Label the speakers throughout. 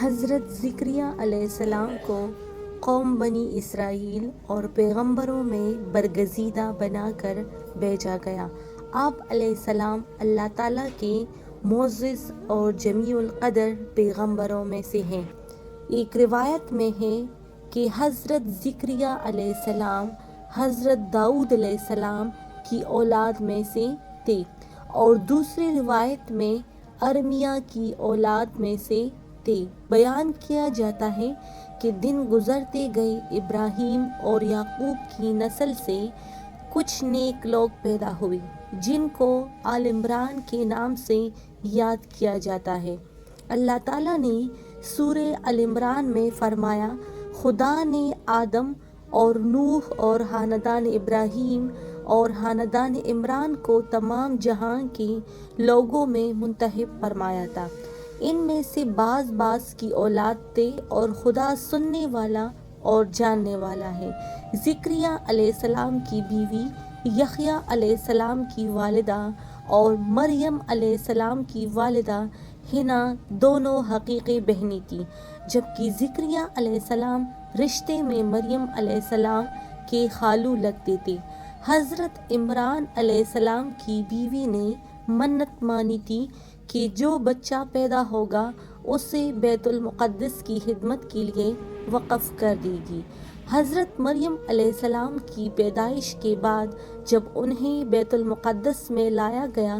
Speaker 1: حضرت زکریا علیہ السلام کو قوم بنی اسرائیل اور پیغمبروں میں برگزیدہ بنا کر بھیجا گیا۔ آپ علیہ السلام اللہ تعالیٰ کے معزز اور جمیع القدر پیغمبروں میں سے ہیں۔ ایک روایت میں ہے کہ حضرت زکریا علیہ السلام حضرت داؤد علیہ السلام کی اولاد میں سے تھے، اور دوسری روایت میں ارمیہ کی اولاد میں سے تھے۔ بیان کیا جاتا ہے کہ دن گزرتے گئے ابراہیم اور یعقوب کی نسل سے کچھ نیک لوگ پیدا ہوئے جن کو آل عمران کے نام سے یاد کیا جاتا ہے۔ اللہ تعالیٰ نے سورہ آل عمران میں فرمایا، خدا نے آدم اور نوح اور خاندان ابراہیم اور خاندان عمران کو تمام جہاں کے لوگوں میں منتخب فرمایا تھا۔ ان میں سے بعض کی اولاد تھے اور خدا سننے والا اور جاننے والا ہے۔ زکریا علیہ السلام کی بیوی یحییٰ علیہ السلام کی والدہ اور مریم علیہ السلام کی والدہ حنا دونوں حقیقی بہنیں تھیں، جبکہ زکریا علیہ السلام رشتے میں مریم علیہ السلام کے خالو لگتے تھے۔ حضرت عمران علیہ السلام کی بیوی نے منت مانی تھی کہ جو بچہ پیدا ہوگا اسے بیت المقدس کی خدمت کے لیے وقف کر دے گی۔ حضرت مریم علیہ السلام کی پیدائش کے بعد جب انہیں بیت المقدس میں لایا گیا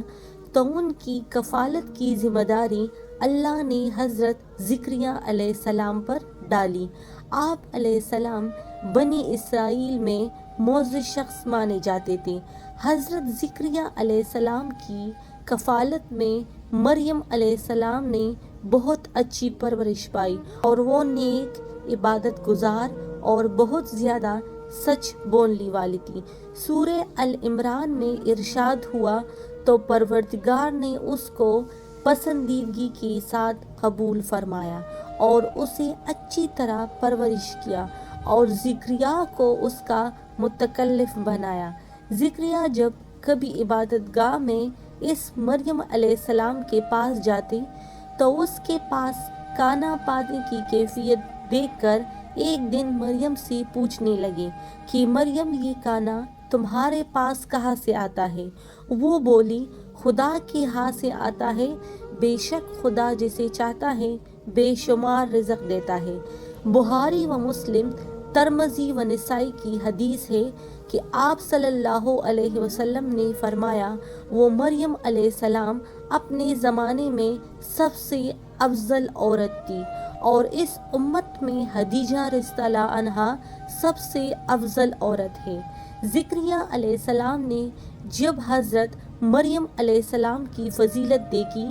Speaker 1: تو ان کی کفالت کی ذمہ داری اللہ نے حضرت زکریا علیہ السلام پر ڈالی۔ آپ علیہ السلام بنی اسرائیل میں معزز شخص مانے جاتے تھے۔ حضرت زکریا علیہ السلام کی کفالت میں مریم علیہ السلام نے بہت اچھی پرورش پائی اور وہ نیک، عبادت گزار اور بہت زیادہ سچ بولنے والی تھی۔ سورہ آل عمران میں ارشاد ہوا، تو پروردگار نے اس کو پسندیدگی کے ساتھ قبول فرمایا اور اسے اچھی طرح پرورش کیا اور زکریا کو اس کا متکلف بنایا۔ زکریا جب کبھی عبادت گاہ میں اس مریم علیہ السلام کے پاس جاتے تو اس کے پاس کھانا پانے کی کیفیت دیکھ کر ایک دن مریم سے پوچھنے لگے کہ مریم یہ کھانا تمہارے پاس کہاں سے آتا ہے؟ وہ بولی، خدا کے ہاتھ سے آتا ہے، بے شک خدا جسے چاہتا ہے بے شمار رزق دیتا ہے۔ بخاری و مسلم، ترمذی و نسائی کی حدیث ہے کہ آپ صلی اللہ علیہ وسلم نے فرمایا، وہ مریم علیہ السلام اپنے زمانے میں سب سے افضل عورت تھی اور اس امت میں خدیجہ رضی اللہ عنہا سب سے افضل عورت ہے۔ زکریا علیہ السلام نے جب حضرت مریم علیہ السلام کی فضیلت دیکھی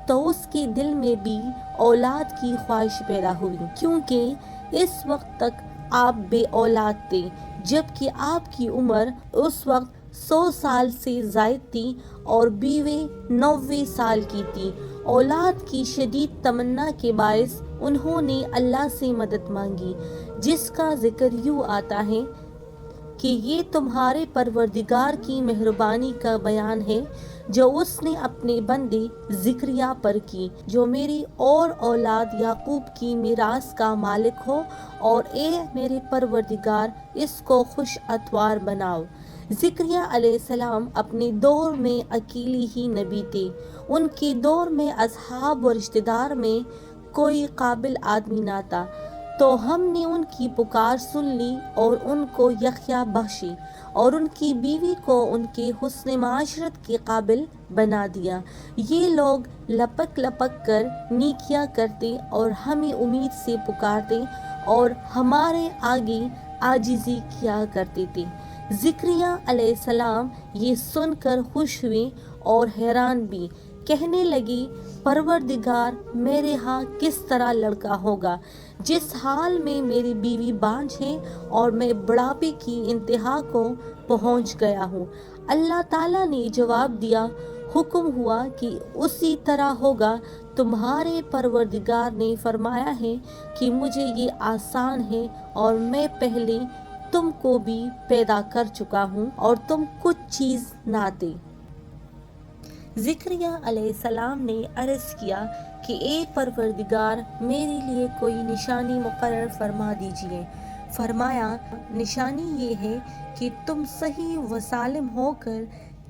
Speaker 1: تو اس کے دل میں بھی اولاد کی خواہش پیدا ہوئی، کیونکہ اس وقت تک آپ بے اولاد تھے، جبکہ آپ کی عمر اس وقت 100 سال سے زائد تھی اور بیوی 90 سال کی تھی۔ اولاد کی شدید تمنا کے باعث انہوں نے اللہ سے مدد مانگی، جس کا ذکر یوں آتا ہے کہ یہ تمہارے پروردگار کی مہربانی کا بیان ہے جو اس نے اپنے بندے زکریا پر کی، جو میری اور اولاد یعقوب کی میراث کا مالک ہو، اور اے میرے پروردگار اس کو خوش اتوار بناؤ۔ زکریا علیہ السلام اپنے دور میں اکیلے ہی نبی تھے۔ ان کے دور میں اصحاب و رشتہ دار میں کوئی قابل آدمی نہ تھا، تو ہم نے ان کی پکار سن لی اور ان کو یحییٰ بخشی اور ان کی بیوی کو ان کے حسن معاشرت کے قابل بنا دیا۔ یہ لوگ لپک لپک کر نیکیاں کرتے اور ہمیں امید سے پکارتے اور ہمارے آگے عاجزی کیا کرتے تھے۔ زکریا علیہ السلام یہ سن کر خوش ہوئے اور حیران بھی، کہنے لگے، پروردگار میرے ہاں کس طرح لڑکا ہوگا، جس حال میں میری بیوی بانجھ ہے اور میں بڑھاپے کی انتہا کو پہنچ گیا ہوں۔ اللہ تعالیٰ نے جواب دیا، حکم ہوا کہ اسی طرح ہوگا، تمہارے پروردگار نے فرمایا ہے کہ مجھے یہ آسان ہے اور میں پہلے تم کو بھی پیدا کر چکا ہوں اور تم کچھ چیز نہ تھے۔ ذکریہ علیہ السلام نے عرض کیا کہ اے پروردگار، میرے لیے کوئی نشانی مقرر فرما دیجئے۔ فرمایا، نشانی یہ ہے کہ تم صحیح و سالم ہو کر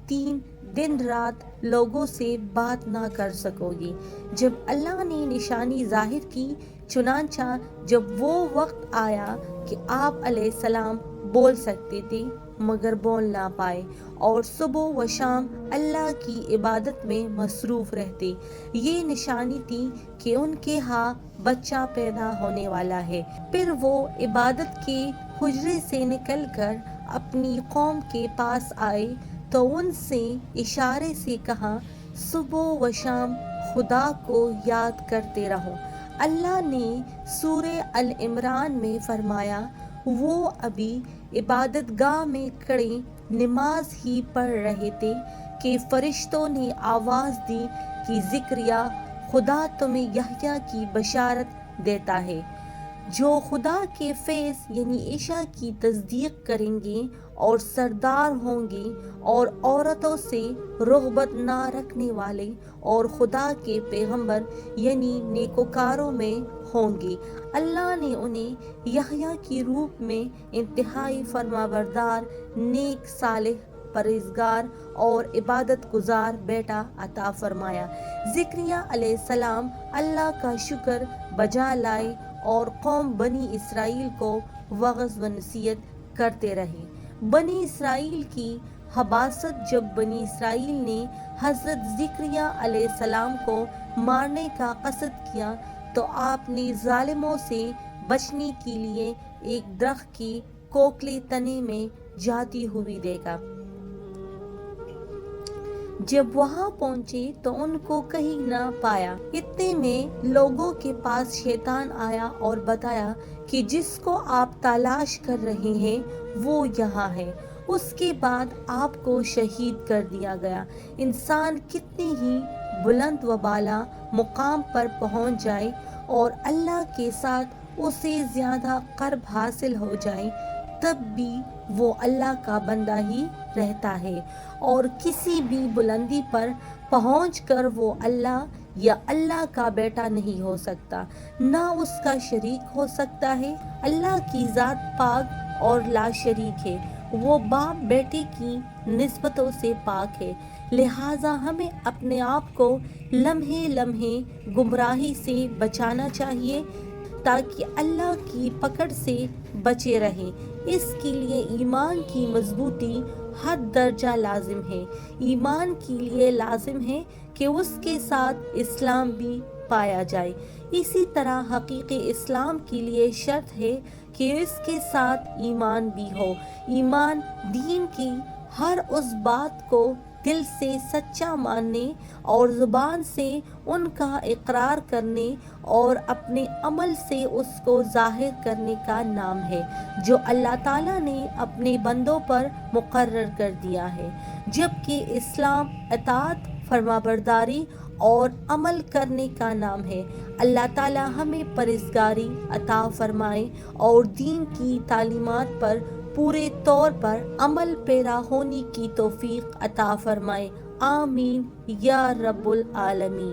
Speaker 1: 3 دن رات لوگوں سے بات نہ کر سکو گی۔ جب اللہ نے نشانی ظاہر کی، چنانچہ جب وہ وقت آیا کہ آپ علیہ السلام بول سکتے تھے مگر بول نہ پائے، اور صبح و شام اللہ کی عبادت میں مصروف رہتے، یہ نشانی تھی کہ ان کے ہاں بچہ پیدا ہونے والا ہے۔ پھر وہ عبادت کے حجرے سے نکل کر اپنی قوم کے پاس آئے تو ان سے اشارے سے کہا، صبح و شام خدا کو یاد کرتے رہو۔ اللہ نے سورہ ال-عمران میں فرمایا، وہ ابھی عبادت گاہ میں کھڑے نماز ہی پڑھ رہے تھے کہ فرشتوں نے آواز دی کہ زکریا، خدا تمہیں یحییٰ کی بشارت دیتا ہے، جو خدا کے فیض یعنی عیسیٰ کی تصدیق کریں گے اور سردار ہوں گے اور عورتوں سے رغبت نہ رکھنے والے اور خدا کے پیغمبر یعنی نیکوکاروں میں ہوں گے۔ اللہ نے انہیں یحییٰ کی روپ میں انتہائی فرمانبردار، نیک، صالح، پرہیزگار اور عبادت گزار بیٹا عطا فرمایا۔ زکریا علیہ السلام اللہ کا شکر بجا لائے اور قوم بنی اسرائیل کو وعظ و نصیحت کرتے رہے۔ بنی اسرائیل کی حباست جب بنی اسرائیل نے حضرت زکریا علیہ السلام کو مارنے کا قصد کیا تو آپ نے ظالموں سے بچنے کے لیے ایک درخت کے کوکلے تنے میں جاتی ہوئی دیکھا۔ جب وہاں پہنچے تو ان کو کہیں نہ پایا۔ اتنے میں لوگوں کے پاس شیطان آیا اور بتایا کہ جس کو آپ تلاش کر رہے ہیں وہ یہاں ہے۔ اس کے بعد آپ کو شہید کر دیا گیا۔ انسان کتنی ہی بلند و بالا مقام پر پہنچ جائے اور اللہ کے ساتھ اسے زیادہ قرب حاصل ہو جائے، تب بھی وہ اللہ کا بندہ ہی رہتا ہے، اور کسی بھی بلندی پر پہنچ کر وہ اللہ یا اللہ کا بیٹا نہیں ہو سکتا، نہ اس کا شریک ہو سکتا ہے۔ اللہ کی ذات پاک اور لا شریک ہے، وہ باپ بیٹے کی نسبتوں سے پاک ہے، لہٰذا ہمیں اپنے آپ کو لمحے لمحے گمراہی سے بچانا چاہیے تاکہ اللہ کی پکڑ سے بچے رہیں۔ اس کے لیے ایمان کی مضبوطی حد درجہ لازم ہے۔ ایمان کے لیے لازم ہے کہ اس کے ساتھ اسلام بھی پایا جائے، اسی طرح حقیقی اسلام کے لیے شرط ہے کہ اس کے ساتھ ایمان بھی ہو۔ ایمان دین کی ہر اس بات کو دل سے سچا ماننے اور زبان سے ان کا اقرار کرنے اور اپنے عمل سے اس کو ظاہر کرنے کا نام ہے، جو اللہ تعالیٰ نے اپنے بندوں پر مقرر کر دیا ہے، جبکہ اسلام اطاعت، فرمانبرداری اور عمل کرنے کا نام ہے۔ اللہ تعالیٰ ہمیں پرہیزگاری عطا فرمائے اور دین کی تعلیمات پر پورے طور پر عمل پیرا ہونے کی توفیق عطا فرمائے، آمین یا رب العالمین۔